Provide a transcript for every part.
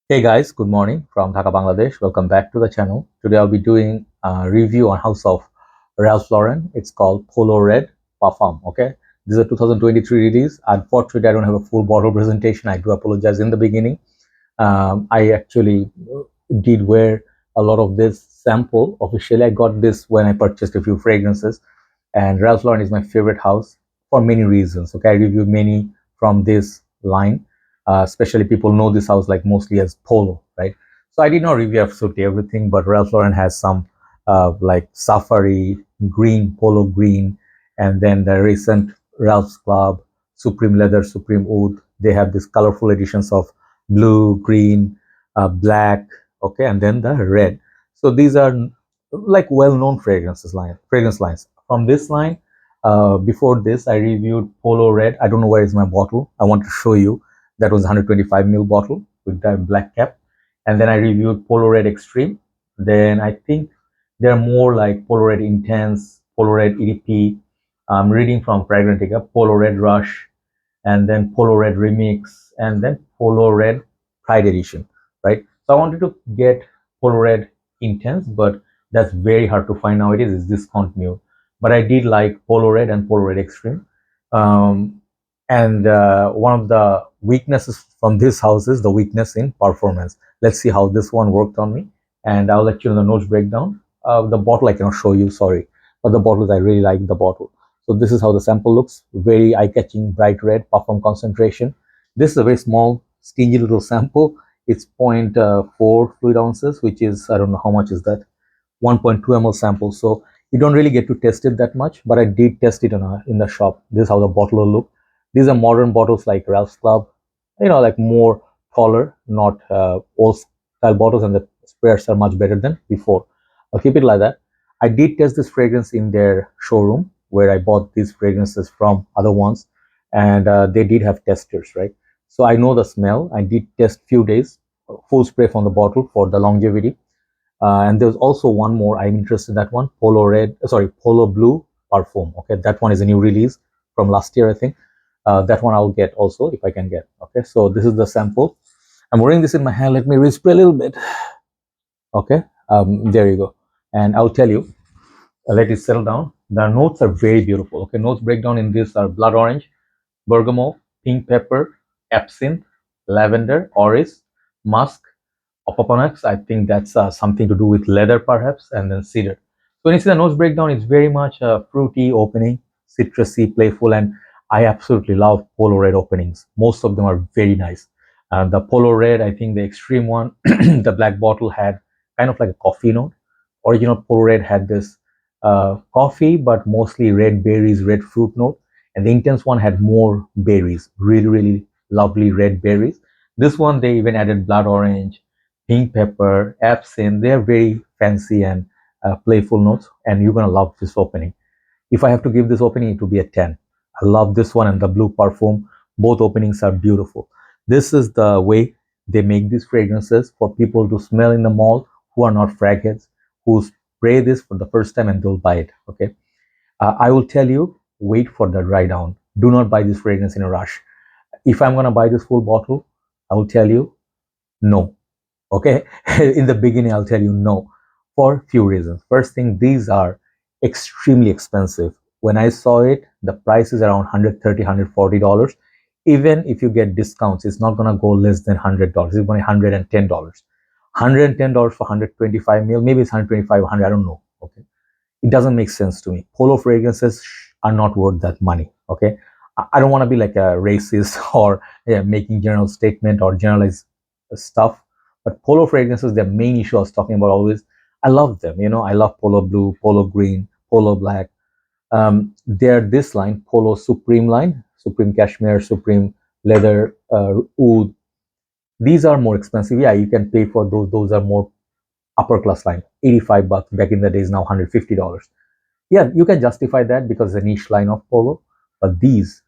Hey guys, good morning from Dhaka, Bangladesh. Welcome back to the channel. Today I'll be doing a review on House of Ralph Lauren. It's called Polo Red Parfum. Okay, this is a 2023 release. Unfortunately, I don't have a full bottle presentation. I do apologize in the beginning. I actually did wear a lot of this sample. Officially, I got this when I purchased a few fragrances, and Ralph Lauren is my favorite house for many reasons. Okay, I reviewed many from this line. Especially people know this house like mostly as Polo, right? So I did not review absolutely everything, but Ralph Lauren has some like Safari green, Polo green, and then the recent Ralph's Club, Supreme Leather, Supreme Oud. They have these colorful editions of blue, green, black, okay, and then the red. So these are like well-known fragrance lines. From this line, before this, I reviewed Polo Red. I don't know where is my bottle. I want to show you. That was 125 ml bottle with the black cap. And then I reviewed Polo Red Extreme. Then I think there are more like Polo Red Intense, Polo Red EDP. I'm reading from Fragrantica, Polo Red Rush, and then Polo Red Remix, and then Polo Red Pride Edition, right? So I wanted to get Polo Red Intense, but that's very hard to find nowadays. It's discontinued. But I did like Polo Red and Polo Red Extreme. And one of the weaknesses from this house is the weakness in performance. Let's see how this one worked on me, and I'll let you know the notes breakdown. The bottle I cannot show you, sorry, but the bottles I really like the bottle. So this is how the sample looks, very eye-catching, bright red, parfum concentration. This is a very small, stingy little sample. It's 0.4 fluid ounces, which is, I don't know how much is that, 1.2 ml sample. So you don't really get to test it that much, but I did test it in the shop. This is how the bottle will look. These are modern bottles like Ralph's Club, like more taller, not old style bottles, and the spreads are much better than before. I'll keep it like that. I did test this fragrance in their showroom where I bought these fragrances from other ones, and they did have testers, right? So I know the smell. I did test few days, full spray from the bottle for the longevity. And there's also one more. I'm interested in that one, Polo Blue Parfum. Okay, that one is a new release from last year, I think. That one I'll get also if I can get. Okay, so this is the sample. I'm wearing this in my hand. Let me respray a little bit. Okay, there you go. And I'll tell you, let it settle down. The notes are very beautiful. Okay, notes breakdown in this are blood orange, bergamot, pink pepper, absinthe, lavender, orris, musk, opoponax. I think that's something to do with leather perhaps, and then cedar. So when you see the nose breakdown, it's very much fruity opening, citrusy, playful, and I absolutely love Polo Red openings. Most of them are very nice. The Polo Red, I think the extreme one, the black bottle had kind of like a coffee note. Original Polo Red had this coffee, but mostly red berries, red fruit note. And the intense one had more berries, really, really lovely red berries. This one, they even added blood orange, pink pepper, absinthe. They are very fancy and playful notes, and you're gonna love this opening. If I have to give this opening, it will be a 10. I love this one and the blue Parfum. Both openings are beautiful. This is the way they make these fragrances for people to smell in the mall who are not frag heads, who spray this for the first time and they'll buy it. Okay. I will tell you, wait for the dry down. Do not buy this fragrance in a rush. If I'm gonna buy this full bottle, I will tell you no. Okay. In the beginning, I'll tell you no for few reasons. First thing, these are extremely expensive. When I saw it, the price is around $130, $140. Even if you get discounts, it's not gonna go less than $100. It's only $110. $110 for 125 ml, maybe it's 125, 100, I don't know. Okay, it doesn't make sense to me. Polo fragrances are not worth that money. Okay, I don't want to be like a racist or making general statement or generalized stuff, but Polo fragrances, the main issue I was talking about always, I love them. I love Polo Blue, Polo Green, Polo Black. They're this line, Polo Supreme line, Supreme Cashmere, Supreme Leather, Oud. These are more expensive. Yeah, you can pay for those. Those are more upper class line, 85 bucks. Back in the days, now $150. Yeah, you can justify that because it's a niche line of Polo. But these,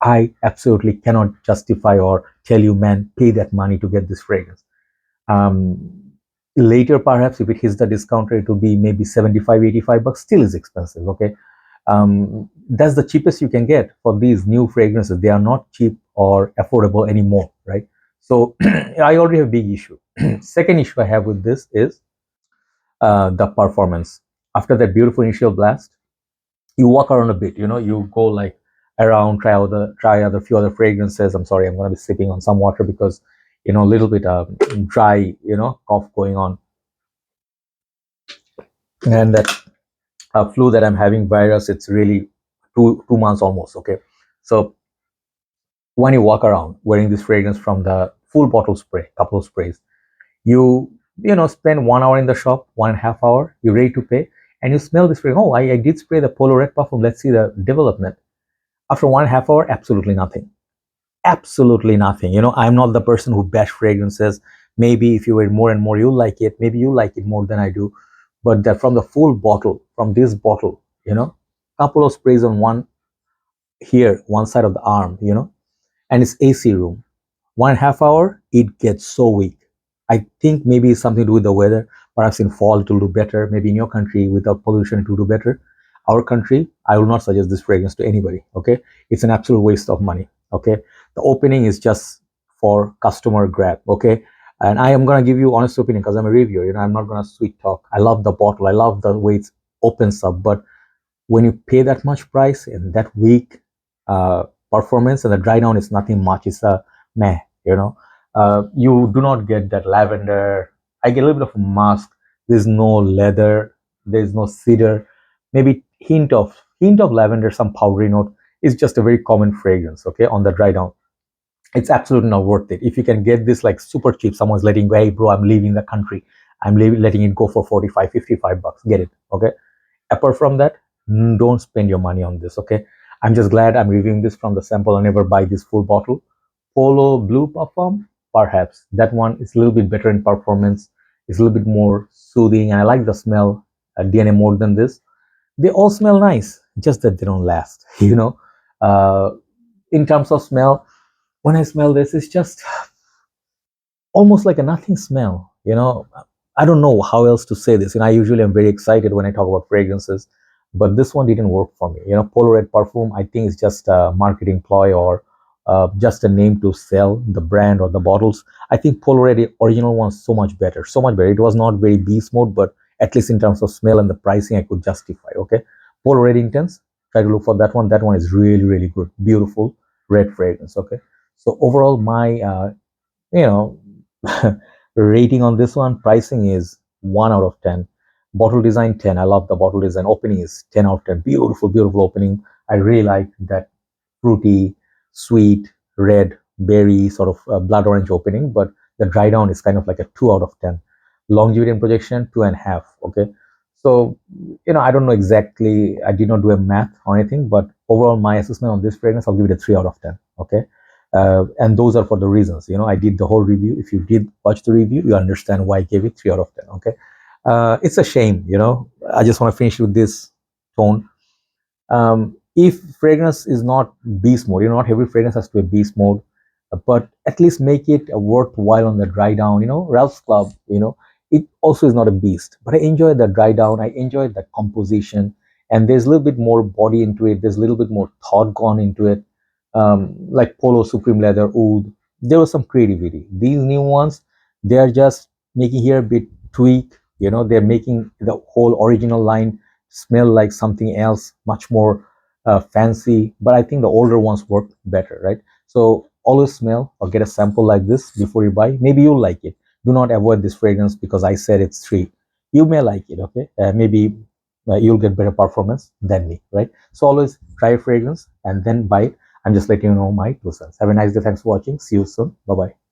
I absolutely cannot justify or tell you, man, pay that money to get this fragrance. Later, perhaps if it hits the discount rate, it will be maybe 75, 85 bucks. Still is expensive. Okay. That's the cheapest you can get for these new fragrances. They are not cheap or affordable anymore, right? So I already have a big issue. Second issue I have with this is the performance. After that beautiful initial blast, you walk around a bit, you go like around, try other few other fragrances. I'm sorry, I'm going to be sipping on some water because a little bit dry, cough going on, and that flu that I'm having virus, it's really 2 months almost. Okay, so when you walk around wearing this fragrance from the full bottle spray, couple of sprays, spend 1 hour in the shop, 1.5 hour, you're ready to pay, and you smell this fragrance. Oh, I did spray the Polo Red Parfum. Let's see the development. After 1.5 hour, absolutely nothing. Absolutely nothing. I'm not the person who bash fragrances. Maybe if you wear more and more, you'll like it. Maybe you like it more than I do. But that from the full bottle, from this bottle, couple of sprays on one side of the arm, and it's AC room. 1.5 hour, it gets so weak. I think maybe it's something to do with the weather. Perhaps in fall it will do better. Maybe in your country without pollution it will do better. Our country, I will not suggest this fragrance to anybody. Okay, it's an absolute waste of money. Okay, the opening is just for customer grab. Okay, and I am gonna give you honest opinion because I'm a reviewer. I'm not gonna sweet talk. I love the bottle. I love the way it opens up, but when you pay that much price and that weak performance, and the dry down is nothing much, it's a meh. You do not get that lavender. I get a little bit of musk. There's no leather, there's no cedar, maybe hint of lavender, some powdery note. It's just a very common fragrance. Okay, on the dry down, it's absolutely not worth it. If you can get this like super cheap, someone's letting go, hey bro, I'm leaving the country, I'm letting it go for 45, $55, get it. Okay, apart from that, don't spend your money on this. Okay, I'm just glad I'm reviewing this from the sample. I'll never buy this full bottle. Polo Blue Parfum, perhaps that one is a little bit better in performance. It's a little bit more soothing, and I like the smell DNA more than this. They all smell nice, just that they don't last. Uh, in terms of smell, when I smell this, it's just almost like a nothing smell. I don't know how else to say this. I usually am very excited when I talk about fragrances, but this one didn't work for me. Polo Red Parfum, I think, is just a marketing ploy, or just a name to sell the brand or the bottles. I think Polo Red original one's so much better, so much better. It was not very beast mode, but at least in terms of smell and the pricing, I could justify. Okay, Polo Red Intense, try to look for that one. That one is really, really good, beautiful red fragrance. Okay, so overall, my you know rating on this one, pricing is 1 out of 10. Bottle design 10. I love the bottle design. Opening is 10 out of 10. Beautiful, beautiful opening. I really like that fruity, sweet, red, berry sort of blood orange opening, but the dry down is kind of like a 2 out of 10. Longevity and projection 2.5. Okay, so I don't know exactly, I did not do a math or anything, but overall my assessment on this fragrance, I'll give it a 3 out of 10. Okay, and those are for the reasons. I did the whole review. If you did watch the review, you understand why I gave it 3 out of 10. Okay, it's a shame. I just want to finish with this tone. If fragrance is not beast mode, not every fragrance has to be beast mode, but at least make it a worthwhile on the dry down. Ralph's Club, it also is not a beast, but I enjoy the dry down. I enjoy the composition, and there's a little bit more body into it. There's a little bit more thought gone into it. Like Polo Supreme Leather Oud, there was some creativity. These new ones, they are just making here a bit tweak. They're making the whole original line smell like something else, much more fancy. But I think the older ones work better, right? So always smell or get a sample like this before you buy. Maybe you'll like it. Do not avoid this fragrance because I said it's 3. You may like it. Okay, maybe you'll get better performance than me, right? So always try a fragrance and then buy it. I'm just letting you know my 2 cents. Have a nice day. Thanks for watching. See you soon. Bye bye.